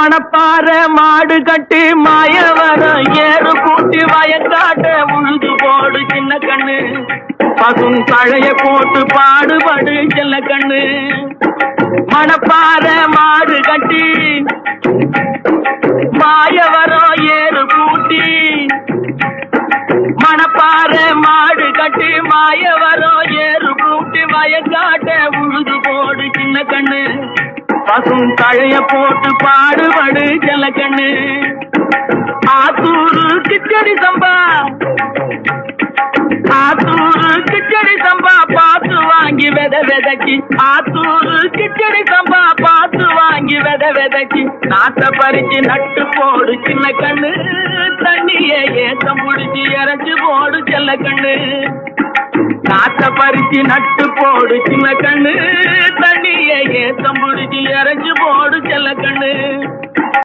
மணப்பாற மாடு கட்டி மாயவரம் ஏறு கூட்டி வயக்காட்ட உழுது போடு சின்ன கண்ணு பசும் தழைய போட்டு பாடுபடு செல்ல கண்ணு மணப்பாற மாடு கட்டி மாயவரம் ஏறு கூட்டி மணப்பாற மாடு கட்டி மாயவரம் ஏறு கூட்டி வயக்காட்ட உழுது போடு சின்ன கண்ணு பசும் தழைய போட்டு பாடுபடு செல்ல கண்ணு ஆத்தூரு கிச்சடி சம்பா ஆத்தூரு கிச்சடி சம்பா பார்த்து வாங்கி வித விதைக்கு ஆத்தூரு கிச்சடி சம்பா பார்த்து வாங்கி வித விதைக்கு நாத்த பறிச்சு நட்டு போடு சின்ன கண்ணு தண்ணிய ஏத்தம் புடிச்சு இறச்சி போடு செல்ல கண்ணு நாத்த பறிச்சு நட்டு போடு சின்ன கண்ணு தண்ணிய ஏத்தம் புடிச்சு இறச்சி போடு செல்ல கண்ணு